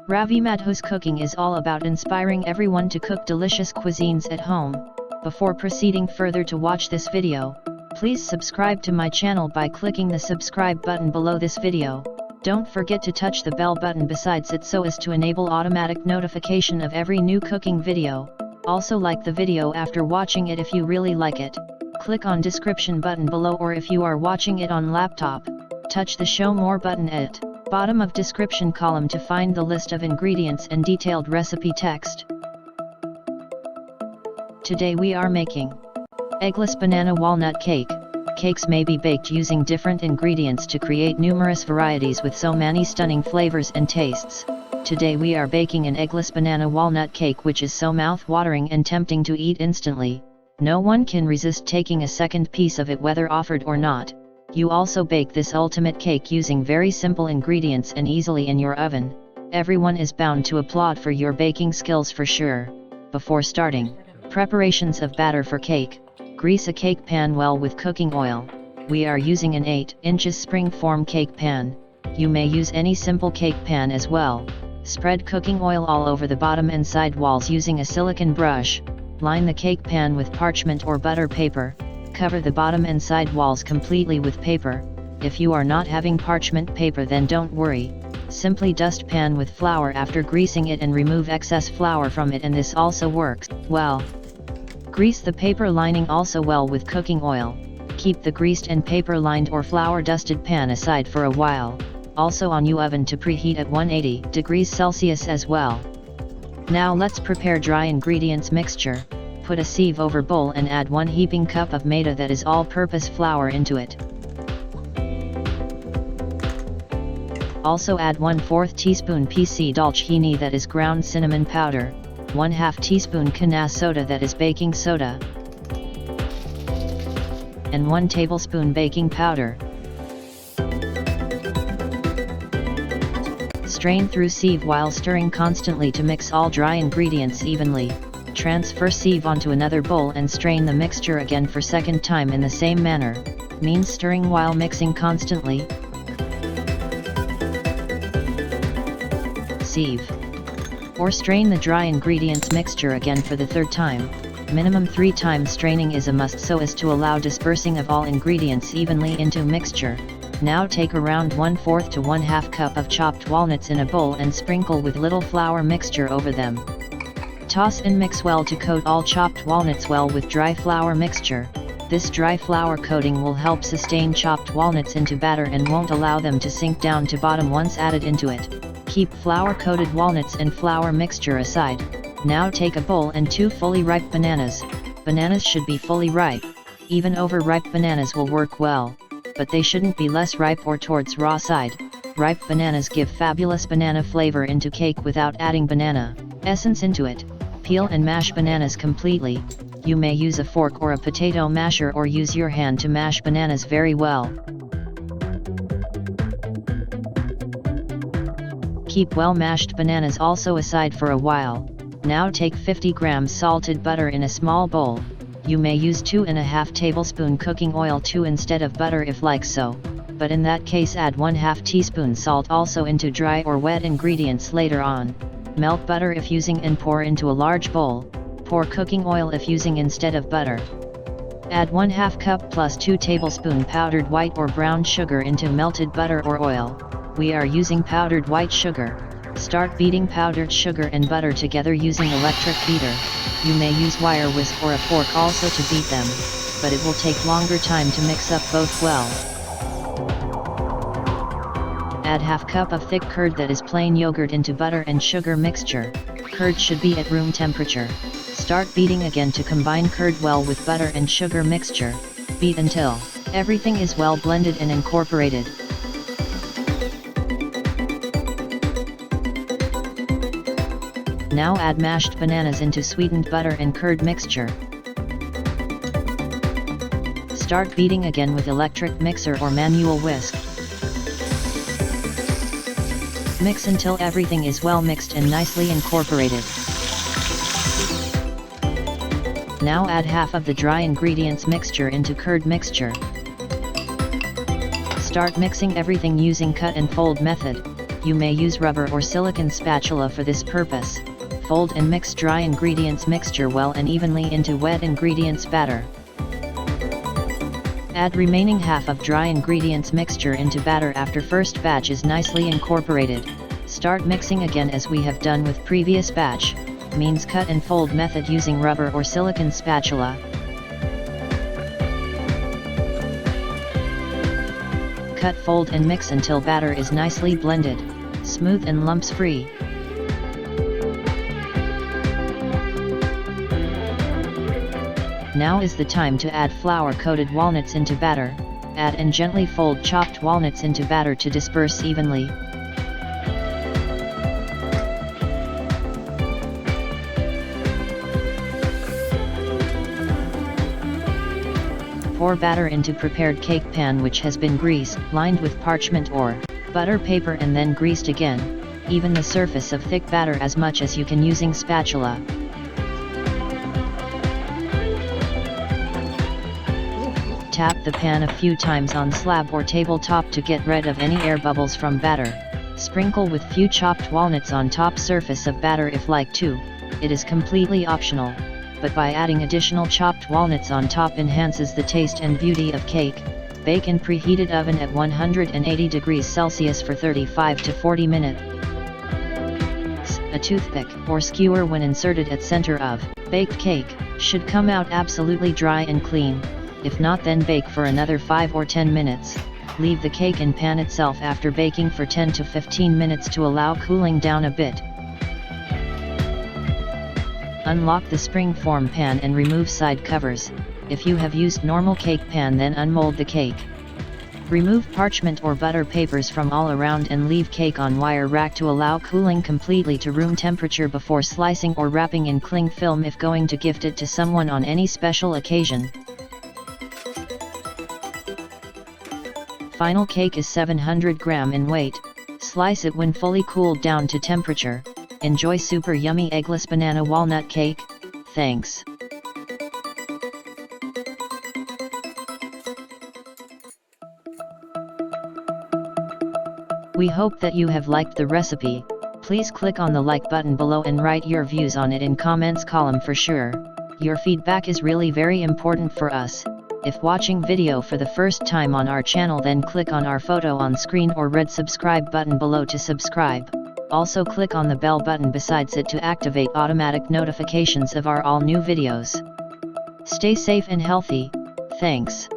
Ravi Madhu's cooking is all about inspiring everyone to cook delicious cuisines at home. Before proceeding further to watch this video, please subscribe to my channel by clicking the subscribe button below this video. Don't forget to touch the bell button besides it so as to enable automatic notification of every new cooking video. Also like the video after watching it if you really like it. Click on description button below, or if you are watching it on laptop, touch the show more button at bottom of description column to find the list of ingredients and detailed recipe text. Today we are making Eggless Banana Walnut Cake. Cakes may be baked using different ingredients to create numerous varieties with so many stunning flavors and tastes. Today we are baking an eggless banana walnut cake, which is so mouth-watering and tempting to eat instantly. No one can resist taking a second piece of it whether offered or not. You also bake this ultimate cake using very simple ingredients and easily in your oven. Everyone is bound to applaud for your baking skills for sure. Before starting preparations of batter for cake, grease a cake pan well with cooking oil. We are using an 8 inches spring-form cake pan. You may use any simple cake pan as well. Spread cooking oil all over the bottom and side walls using a silicone brush. Line the cake pan with parchment or butter paper. Cover the bottom and side walls completely with paper. If you are not having parchment paper, then don't worry. Simply dust pan with flour after greasing it and remove excess flour from it, and this also works well. Grease the paper lining also well with cooking oil. Keep the greased and paper lined or flour dusted pan aside for a while. Also on your oven to preheat at 180 degrees Celsius as well. Now let's prepare dry ingredients mixture. Put a sieve over bowl and add 1 heaping cup of maida, that is all-purpose flour, into it. Also add 1/4 teaspoon pisi dalcheeni, that is ground cinnamon powder, 1/2 teaspoon khana soda, that is baking soda, and 1 tablespoon baking powder. Strain through sieve while stirring constantly to mix all dry ingredients evenly. Transfer sieve onto another bowl and strain the mixture again for second time in the same manner, means stirring while mixing constantly. Sieve or strain the dry ingredients mixture again for the third time. Minimum 3 times straining is a must so as to allow dispersing of all ingredients evenly into mixture. Now take around 1/4 to 1/2 cup of chopped walnuts in a bowl and sprinkle with little flour mixture over them. Toss and mix well to coat all chopped walnuts well with dry flour mixture. This dry flour coating will help sustain chopped walnuts into batter and won't allow them to sink down to bottom once added into it. Keep flour coated walnuts and flour mixture aside. Now take a bowl and 2 fully ripe bananas. Bananas should be fully ripe. Even overripe bananas will work well, but they shouldn't be less ripe or towards raw side. Ripe bananas give fabulous banana flavor into cake without adding banana essence into it. Peel and mash bananas completely. You may use a fork or a potato masher, or use your hand to mash bananas very well. Keep well mashed bananas also aside for a while. Now take 50 grams salted butter in a small bowl. You may use 2.5 tablespoon cooking oil too instead of butter if like so, but in that case add 1/2 teaspoon salt also into dry or wet ingredients later on. Melt butter if using and pour into a large bowl. Pour cooking oil if using instead of butter. Add 1/2 cup plus 2 tablespoon powdered white or brown sugar into melted butter or oil. We are using powdered white sugar. Start beating powdered sugar and butter together using electric beater. You may use wire whisk or a fork also to beat them, but it will take longer time to mix up both well. Add 1/2 cup of thick curd, that is plain yogurt, into butter and sugar mixture. Curd should be at room temperature. Start beating again to combine curd well with butter and sugar mixture. Beat until everything is well blended and incorporated. Now add mashed bananas into sweetened butter and curd mixture. Start beating again with electric mixer or manual whisk. Mix until everything is well mixed and nicely incorporated. Now add half of the dry ingredients mixture into curd mixture. Start mixing everything using cut and fold method. You may use rubber or silicone spatula for this purpose. Fold and mix dry ingredients mixture well and evenly into wet ingredients batter. Add remaining half of dry ingredients mixture into batter after first batch is nicely incorporated. Start mixing again as we have done with previous batch, means cut and fold method using rubber or silicone spatula. Cut, fold and mix until batter is nicely blended, smooth and lumps free. Now is the time to add flour-coated walnuts into batter. Add and gently fold chopped walnuts into batter to disperse evenly. Pour batter into prepared cake pan which has been greased, lined with parchment or butter paper and then greased again. Even the surface of thick batter as much as you can using spatula. Tap the pan a few times on slab or tabletop to get rid of any air bubbles from batter. Sprinkle with few chopped walnuts on top surface of batter if like to. It is completely optional, but by adding additional chopped walnuts on top enhances the taste and beauty of cake. Bake in preheated oven at 180 degrees Celsius for 35 to 40 minutes. A toothpick or skewer when inserted at center of baked cake should come out absolutely dry and clean. If not, then bake for another 5 or 10 minutes. Leave the cake in pan itself after baking for 10 to 15 minutes to allow cooling down a bit. Unlock the spring form pan and remove side covers. If you have used normal cake pan, then unmold the cake. Remove parchment or butter papers from all around and leave cake on wire rack to allow cooling completely to room temperature before slicing or wrapping in cling film if going to gift it to someone on any special occasion. Final cake is 700 gram in weight. Slice it when fully cooled down to temperature. Enjoy super yummy eggless banana walnut cake. Thanks. We hope that you have liked the recipe. Please click on the like button below and write your views on it in comments column for sure. Your feedback is really very important for us. If watching video for the first time on our channel, then click on our photo on screen or red subscribe button below to subscribe. Also click on the bell button besides it to activate automatic notifications of our all new videos. Stay safe and healthy. Thanks.